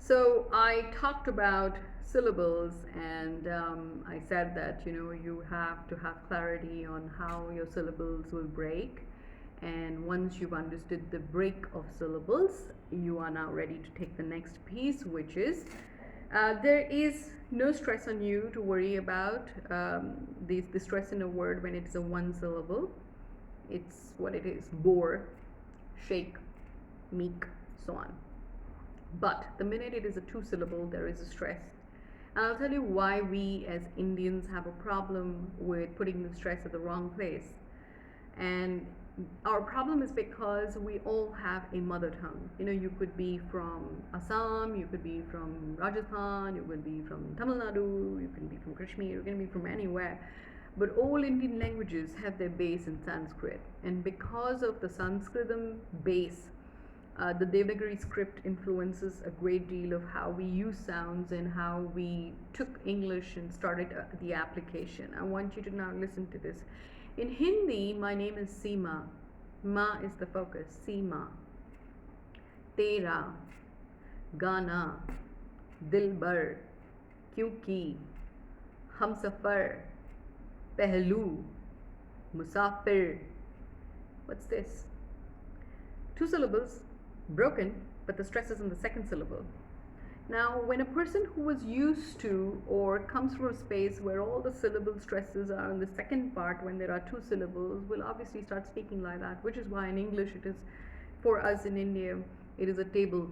So I talked about syllables, and I said that you have to have clarity on how your syllables will break. And once you've understood the break of syllables, you are now ready to take the next piece, which is there is no stress on you to worry about the stress in a word when it's a one syllable. It's what it is: bore, shake, meek, so on. But the minute it is a two syllable, there is a stress. And I'll tell you why we as Indians have a problem with putting the stress at the wrong place. And our problem is because we all have a mother tongue. You could be from Assam, you could be from Rajasthan, you could be from Tamil Nadu, you can be from Kashmir, you can be from anywhere. But all Indian languages have their base in Sanskrit. And because of the Sanskritam base, the Devanagari script influences a great deal of how we use sounds and how we took English and started the application. I want you to now listen to this. In Hindi, my name is Seema. Ma is the focus. Seema. Tera. Gana. Dilbar. Kyunki. Humsafar. Pehlu. Musafir. What's this? Two syllables, broken, but the stress is in the second syllable. Now, when a person who was used to or comes from a space where all the syllable stresses are in the second part when there are two syllables, will obviously start speaking like that, which is why in English it is, for us in India, it is a table,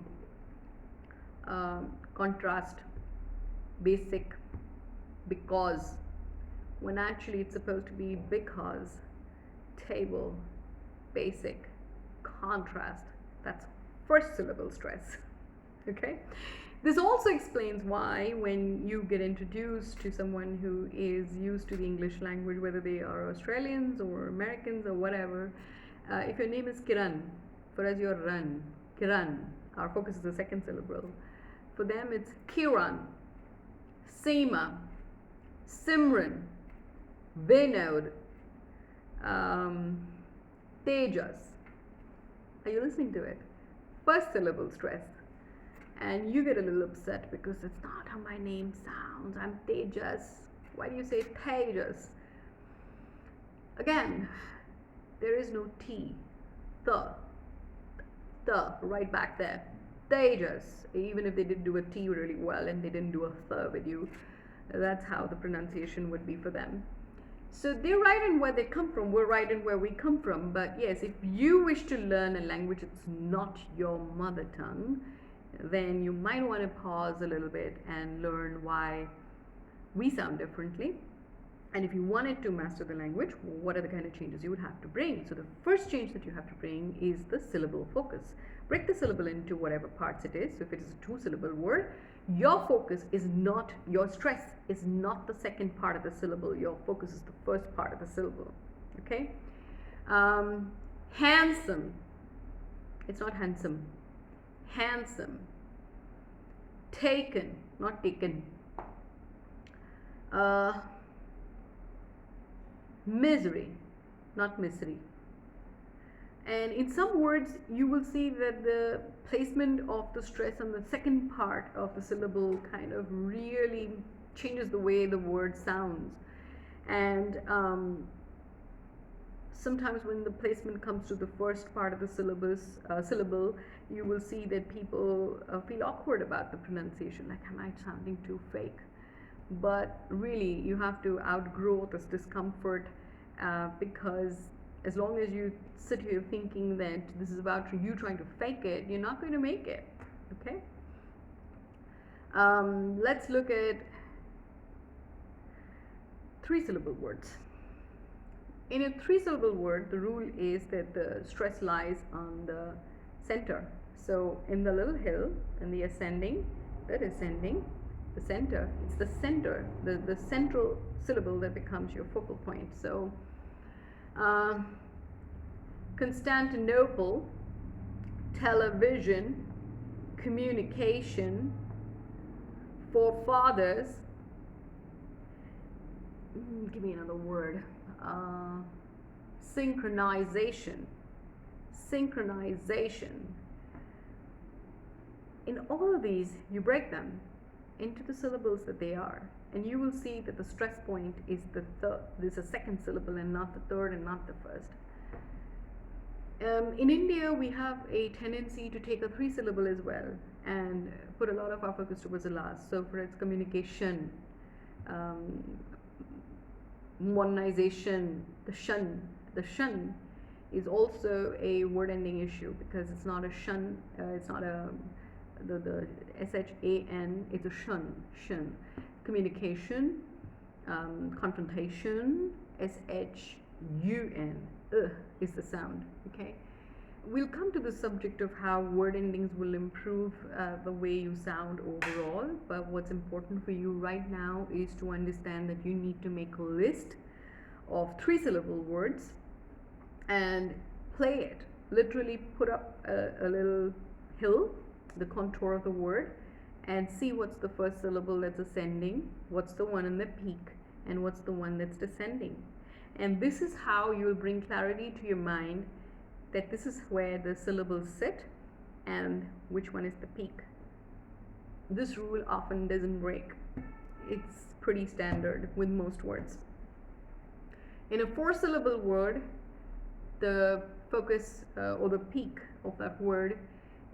contrast, basic, because, when actually it's supposed to be because, table, basic, contrast. That's first syllable stress. Okay? This also explains why when you get introduced to someone who is used to the English language, whether they are Australians or Americans or whatever, if your name is Kiran, for us you're Ran, Kiran, our focus is the second syllable. For them it's Kiran, Seema, Simran, Vinod, Tejas. Are you listening to it? First syllable stress. And you get a little upset because it's not how my name sounds. I'm Tejas. Why do you say Tejas? Again, there is no T. The, right back there. Tejas. Even if they did do a T really well and they didn't do a th with you, that's how the pronunciation would be for them. So they're right in where they come from, we're right in where we come from. But yes, if you wish to learn a language that's not your mother tongue, then you might want to pause a little bit and learn why we sound differently. And if you wanted to master the language, what are the kind of changes you would have to bring? So the first change that you have to bring is the syllable focus. Break the syllable into whatever parts it is. So if it is a two syllable word, your focus is not, your stress is not the second part of the syllable. Your focus is the first part of the syllable. Okay? Handsome. It's not handsome. Handsome. Taken, not taken. Misery, not misery. And in some words, you will see that the placement of the stress on the second part of the syllable kind of really changes the way the word sounds. And sometimes when the placement comes to the first part of the syllable, you will see that people feel awkward about the pronunciation, like, am I sounding too fake? But really, you have to outgrow this discomfort because as long as you sit here thinking that this is about you trying to fake it, you're not going to make it. Okay? Let's look at three-syllable words. In a three-syllable word, the rule is that the stress lies on the center. So in the little hill, in the ascending, the descending, the center, it's the center, the central syllable that becomes your focal point. So Constantinople, television, communication, forefathers, give me another word, synchronization, in all of these, you break them into the syllables that they are, and you will see that the stress point is the third, this is a second syllable and not the third and not the first. In India, we have a tendency to take a three syllable as well and put a lot of our focus towards the last. So for its communication, modernization, the shun is also a word ending issue because it's not a shun, it's not a the shan, it's a shun. Communication, confrontation, shun, is the sound. Okay, we'll come to the subject of how word endings will improve the way you sound overall, but what's important for you right now is to understand that you need to make a list of three syllable words and play it. Literally put up a little hill, the contour of the word, and see what's the first syllable that's ascending, what's the one in the peak, and what's the one that's descending. And this is how you'll bring clarity to your mind that this is where the syllables sit and which one is the peak. This rule often doesn't break. It's pretty standard with most words. In a four syllable word, the focus or the peak of that word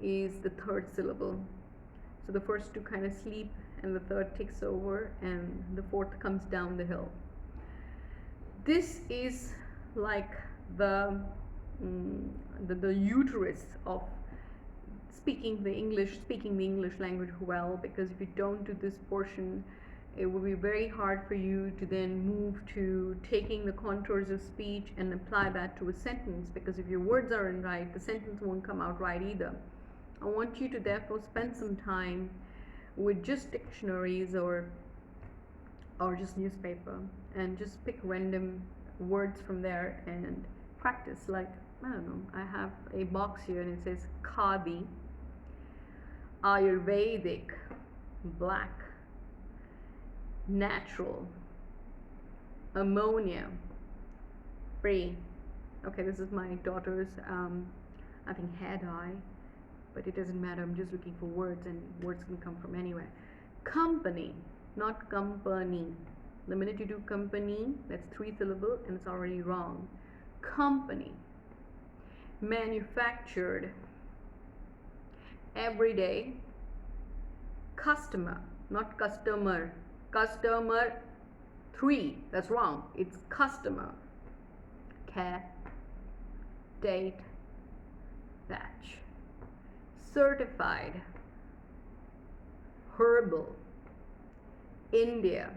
is the third syllable. So the first two kind of sleep and the third takes over and the fourth comes down the hill. This is like the uterus of speaking the English language well, because if you don't do this portion, it will be very hard for you to then move to taking the contours of speech and apply that to a sentence, because if your words aren't right, the sentence won't come out right either. I want you to therefore spend some time with just dictionaries or just newspaper and just pick random words from there and practice. Like, I don't know, I have a box here and it says Khadi, Ayurvedic, black, natural, ammonia, free. Okay, this is my daughter's I think hair dye, but it doesn't matter. I'm just looking for words, and words can come from anywhere. Company, not company. The minute you do company, that's three syllable and it's already wrong. Company. Manufactured. Everyday. Customer, not customer. Customer, three, that's wrong. It's customer. Care. Date. Batch. Certified. Herbal. India.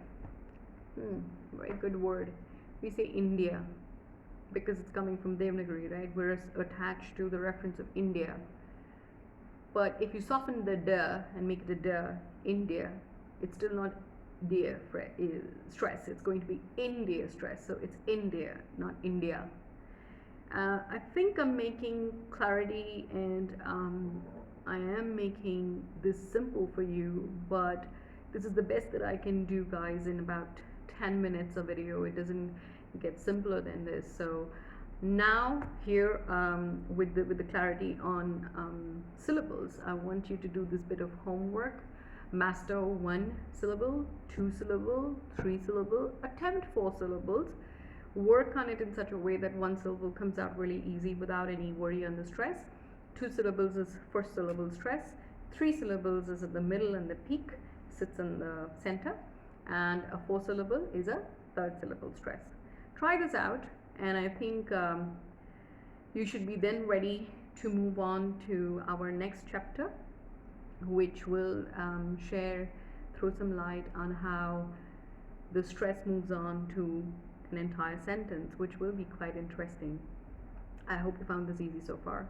Very good word. We say India because it's coming from Devanagari, right? We're attached to the reference of India. But if you soften the da and make it a da, India, it's still not dia stress. It's going to be India stress. So it's India, not India. I think I'm making clarity, and I am making this simple for you, but this is the best that I can do, guys, in about 10 minutes of video. It doesn't get simpler than this. So now here with the clarity on syllables, I want you to do this bit of homework. Master one syllable, two syllable, three syllable, attempt four syllables. Work on it in such a way that one syllable comes out really easy without any worry on the stress. Two syllables is first syllable stress. Three syllables is at the middle and the peak, sits in the center. And a four syllable is a third syllable stress. Try this out, and I think you should be then ready to move on to our next chapter, which will throw some light on how the stress moves on to an entire sentence, which will be quite interesting. I hope you found this easy so far.